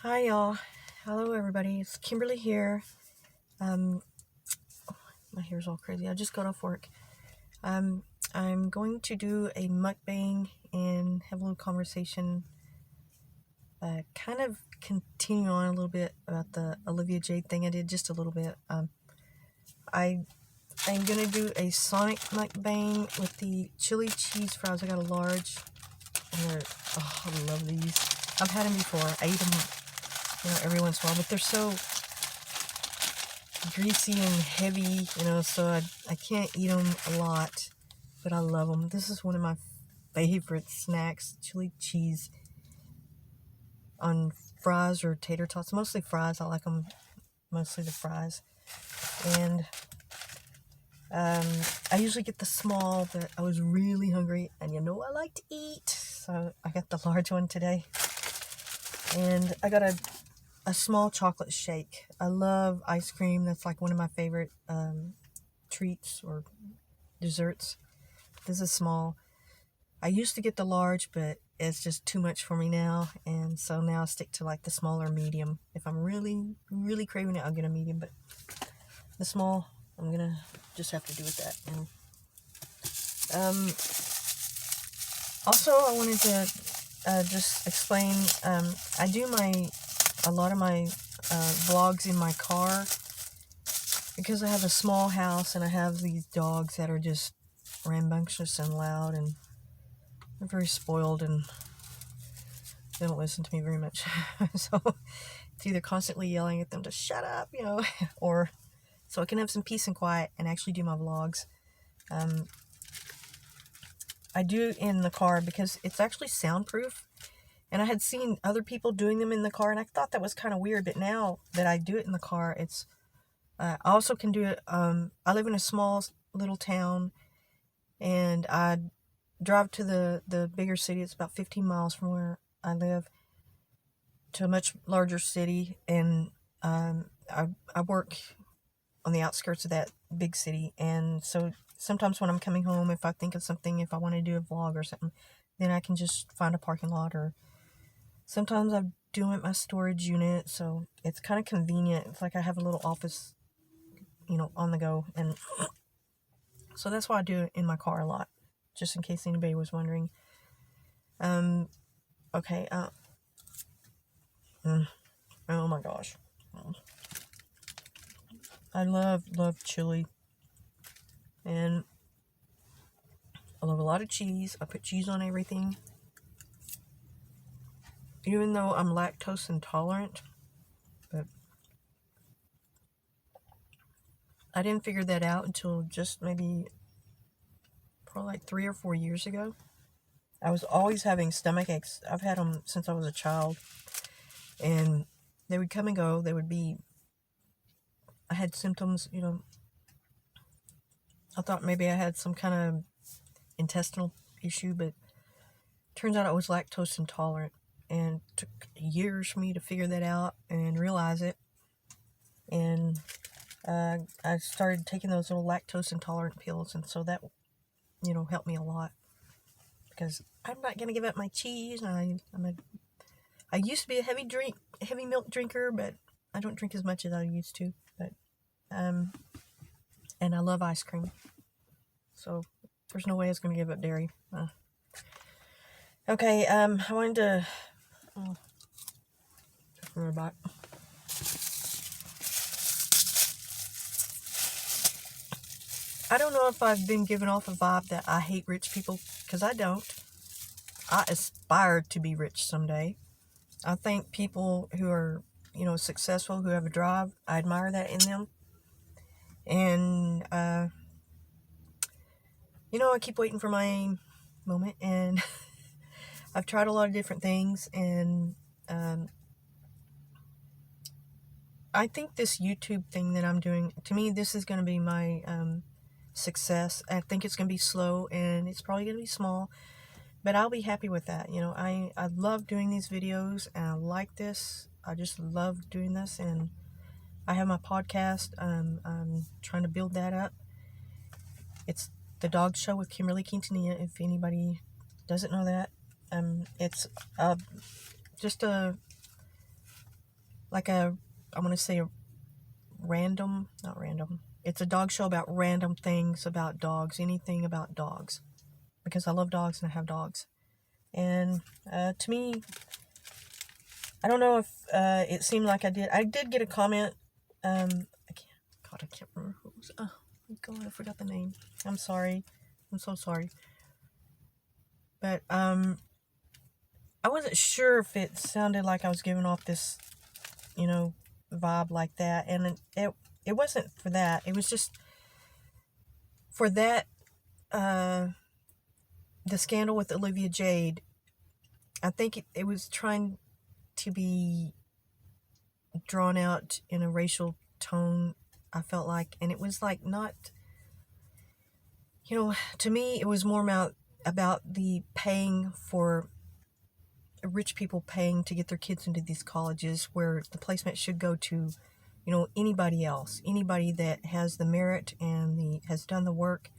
Hi y'all. Hello everybody. It's Kimberly here. Um my hair's all crazy. I just got off work. I'm going to do a mukbang and have a little conversation. Kind of continue on a little bit about the Olivia Jade thing I did just a little bit. I'm gonna do a Sonic mukbang with the chili cheese fries. I got a large and I love these. I've had them before. I eat them every once in a while, but they're so greasy and heavy, so I can't eat them a lot, but I love them. This is one of my favorite snacks, chili cheese on fries or tater tots, mostly fries. I like them, mostly the fries. And I usually get the small, but I was really hungry, and I like to eat, so I got the large one today. And I got a small chocolate shake. I love ice cream. That's like one of my favorite treats or desserts. This is small. I used to get the large, but it's just too much for me now, and so now I stick to like the smaller medium. If I'm really, really craving it, I'll get a medium, but the small, I'm gonna just have to do with that. And also, I wanted to just explain. I do a lot of my vlogs in my car because I have a small house and I have these dogs that are just rambunctious and loud, and they're very spoiled and they don't listen to me very much. So it's either constantly yelling at them to shut up, or so I can have some peace and quiet and actually do my vlogs. I do in the car because it's actually soundproof, and I had seen other people doing them in the car, and I thought that was kind of weird, but now that I do it in the car, I also can do it. I live in a small little town, and I drive to the bigger city. It's about 15 miles from where I live, to a much larger city, and I work on the outskirts of that big city, and so sometimes when I'm coming home, if I think of something, if I want to do a vlog or something, then I can just find a parking lot, or sometimes I do it at my storage unit, so it's kind of convenient. It's like I have a little office, on the go, and so that's why I do it in my car a lot, just in case anybody was wondering. Okay, oh my gosh. I love chili, and I love a lot of cheese. I put cheese on everything, even though I'm lactose intolerant, but I didn't figure that out until just maybe probably like 3 or 4 years ago. I was always having stomach aches. I've had them since I was a child, and they would come and go. I had symptoms, I thought maybe I had some kind of intestinal issue, but turns out I was lactose intolerant, and it took years for me to figure that out and realize it. And I started taking those little lactose intolerant pills, and so that, helped me a lot, because I'm not going to give up my cheese. I used to be a heavy milk drinker, but I don't drink as much as I used to. But and I love ice cream, so there's no way I was going to give up dairy. Okay, I wanted to back. I don't know if I've been giving off a vibe that I hate rich people, because I don't. I aspire to be rich someday. I think people who are, successful, who have a drive, I admire that in them. And, I keep waiting for my moment, and I've tried a lot of different things, and I think this YouTube thing that I'm doing, to me, this is going to be my success. I think it's going to be slow, and it's probably going to be small, but I'll be happy with that. I love doing these videos, and I like this. I just love doing this, and I have my podcast. I'm trying to build that up. It's The Dog Show with Kimberly Quintanilla, if anybody doesn't know that. It's just a like I want to say a random, not random. It's a dog show about random things about dogs, anything about dogs, because I love dogs and I have dogs. And to me, I don't know if it seemed like I did. I did get a comment. I can't remember who it was. Oh my God, I forgot the name. I'm sorry. I'm so sorry. But I wasn't sure if it sounded like I was giving off this, vibe like that, and it wasn't for that. It was just for that. The scandal with Olivia Jade. I think it was trying to be drawn out in a racial tone. I felt like, and it was like not. To me, it was more about the paying for rich people paying to get their kids into these colleges where the placement should go to, anybody else, anybody that has the merit and has done the work,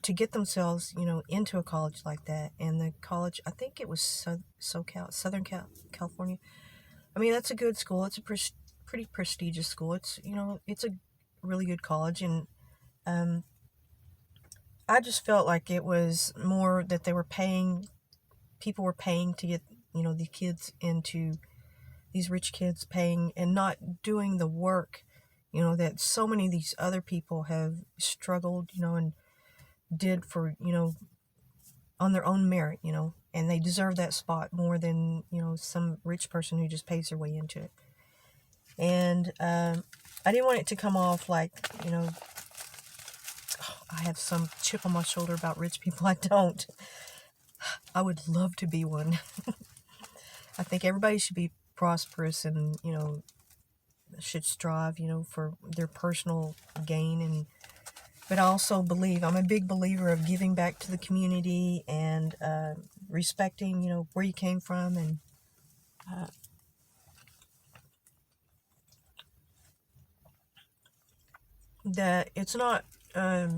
to get themselves, into a college like that. And the college, I think it was Southern California. I mean, that's a good school. It's a pretty prestigious school. It's a really good college. And I just felt like it was more that people were paying to get, the kids into, these rich kids paying and not doing the work, that so many of these other people have struggled, and did for, on their own merit, and they deserve that spot more than, some rich person who just pays their way into it. And I didn't want it to come off like, I have some chip on my shoulder about rich people. I don't. I would love to be one. I think everybody should be prosperous and, should strive, for their personal gain. But I also I'm a big believer of giving back to the community and respecting, where you came from. And that it's not, I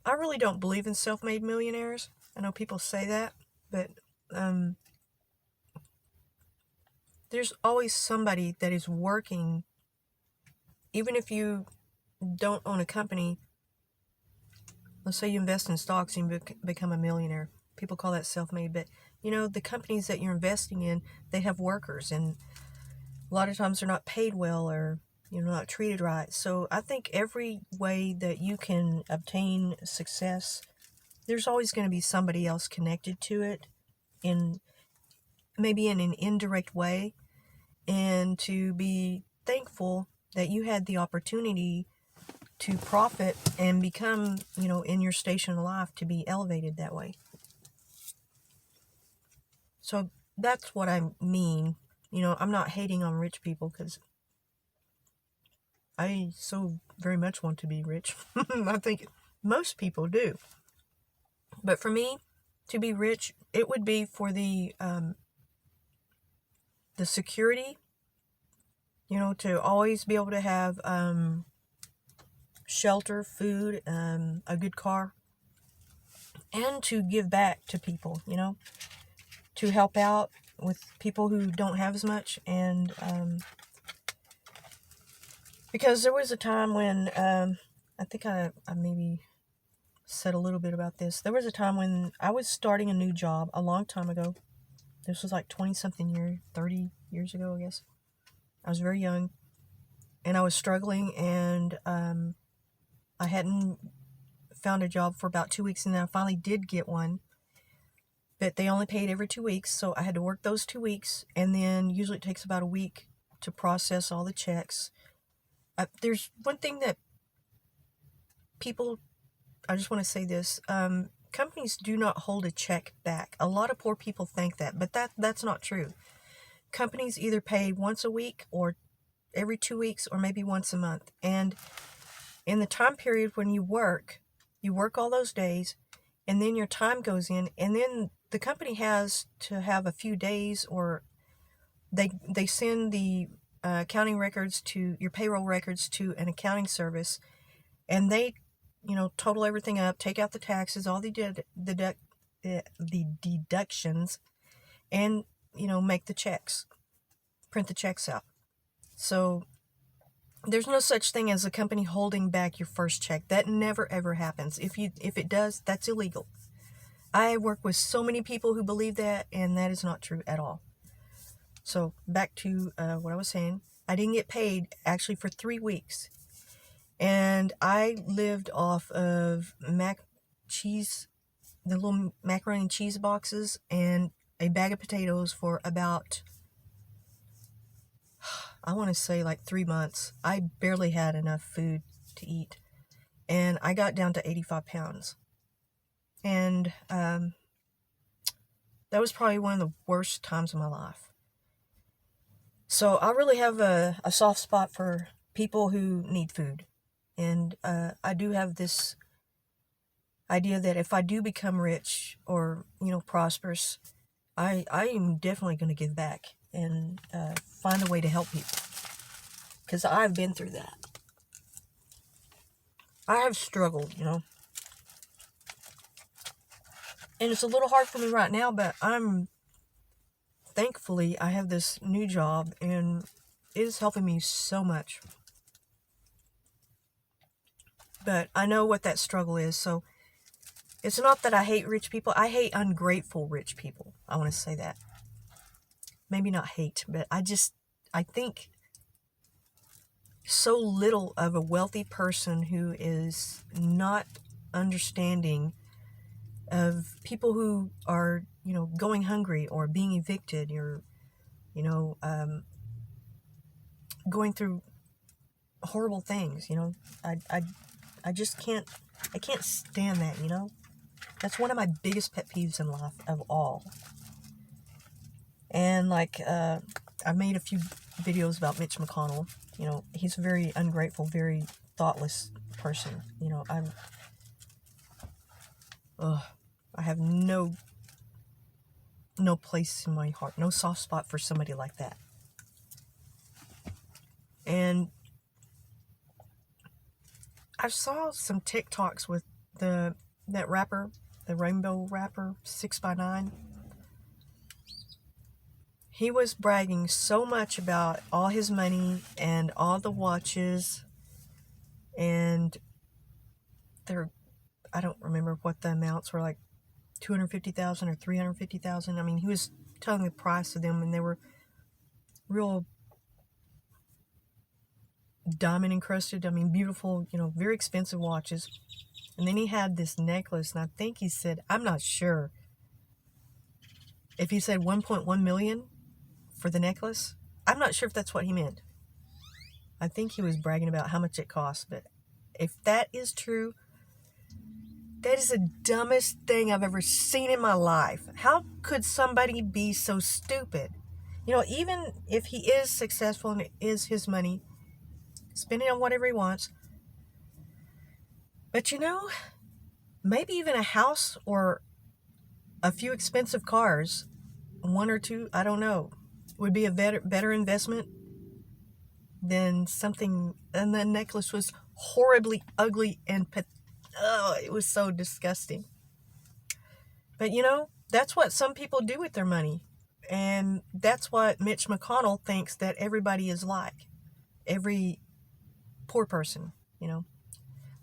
really don't believe in self-made millionaires. I know people say that, but there's always somebody that is working, even if you don't own a company. Let's say you invest in stocks and you become a millionaire. People call that self-made, but the companies that you're investing in, they have workers, and a lot of times they're not paid well or not treated right. So I think every way that you can obtain success, there's always going to be somebody else connected to it, maybe in an indirect way, and to be thankful that you had the opportunity to profit and become, in your station in life, to be elevated that way. So that's what I mean. I'm not hating on rich people, because I so very much want to be rich. I think most people do. But for me, to be rich, it would be for the security, to always be able to have shelter, food, a good car, and to give back to people, to help out with people who don't have as much. And because there was a time when I think I maybe said a little bit about this. There was a time when I was starting a new job a long time ago. This was like 20-something years, 30 years ago, I guess. I was very young, and I was struggling, and I hadn't found a job for about 2 weeks, and then I finally did get one. But they only paid every 2 weeks, so I had to work those 2 weeks, and then usually it takes about a week to process all the checks. There's one thing that I just want to say this, companies do not hold a check back. A lot of poor people think that, but that's not true. Companies either pay once a week or every 2 weeks or maybe once a month. And in the time period when you work all those days, and then your time goes in, and then the company has to have a few days, or they send the accounting records to your payroll records to an accounting service, and they total everything up, take out the taxes, all the deductions, and make the checks. print the checks out. So there's no such thing as a company holding back your first check. That never ever happens. If it does, that's illegal. I work with so many people who believe that, and that is not true at all. So back to what I was saying. I didn't get paid actually for 3 weeks. And I lived off of cheese, the little macaroni and cheese boxes, and a bag of potatoes for about, I want to say like 3 months. I barely had enough food to eat. And I got down to 85 pounds. And that was probably one of the worst times of my life. So I really have a soft spot for people who need food. And I do have this idea that if I do become rich or, prosperous, I am definitely going to give back and find a way to help people. Because I've been through that. I have struggled, And it's a little hard for me right now, but thankfully, I have this new job, and it is helping me so much. But I know what that struggle is, so it's not that I hate rich people. I hate ungrateful rich people. I want to say that. Maybe not hate, but I think so little of a wealthy person who is not understanding of people who are, going hungry or being evicted or, going through horrible things, I just can't stand that, That's one of my biggest pet peeves in life of all. And I made a few videos about Mitch McConnell. He's a very ungrateful, very thoughtless person. I have no place in my heart, no soft spot for somebody like that. And I saw some TikToks with that rapper, the rainbow rapper, 6ix9ine. He was bragging so much about all his money and all the watches, and I don't remember what the amounts were, like $250,000 or $350,000. I mean, he was telling the price of them, and they were real diamond encrusted. I mean, beautiful, very expensive watches. And then he had this necklace, and I think he said, I'm not sure if he said 1.1 million for the necklace. I'm not sure if that's what he meant. I think he was bragging about how much it cost, but if that is true, that is the dumbest thing I've ever seen in my life. How could somebody be so stupid? Even if he is successful and it is his money, spending on whatever he wants, but maybe even a house or a few expensive cars, one or two, I don't know, would be a better investment than something. And the necklace was horribly ugly and it was so disgusting. But that's what some people do with their money, and that's what Mitch McConnell thinks that everybody is like, every poor person.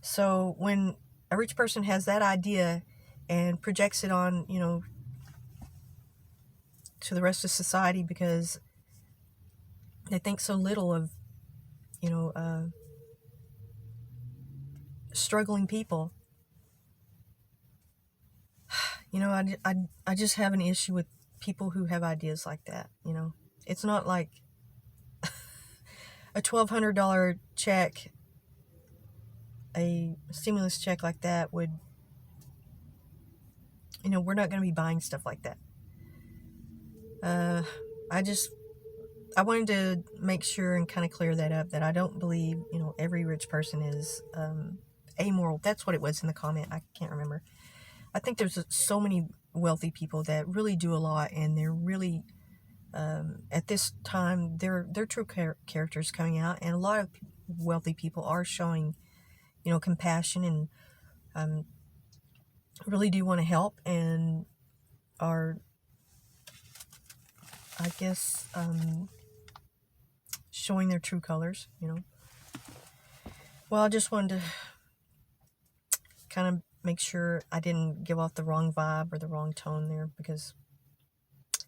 So when a rich person has that idea and projects it on, to the rest of society because they think so little of, struggling people. I just have an issue with people who have ideas like that. It's not like a $1,200 check, a stimulus check like that would, we're not going to be buying stuff like that. I wanted to make sure and kind of clear that up, that I don't believe, every rich person is amoral. That's what it was in the comment. I can't remember. I think there's so many wealthy people that really do a lot, and they're really, at this time, their true characters coming out, and a lot of wealthy people are showing, compassion and really do want to help, and are, I guess, showing their true colors, you know. Well, I just wanted to kind of make sure I didn't give off the wrong vibe or the wrong tone there, because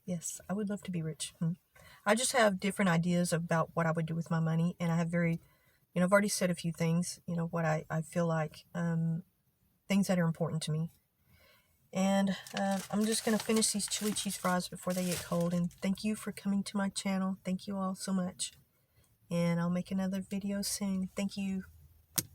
yes, I would love to be rich. I just have different ideas about what I would do with my money, and I have very, you know, I've already said a few things, you know, what I feel like, things that are important to me. And I'm just going to finish these chili cheese fries before they get cold. And thank you for coming to my channel. Thank you all so much. And I'll make another video soon. Thank you.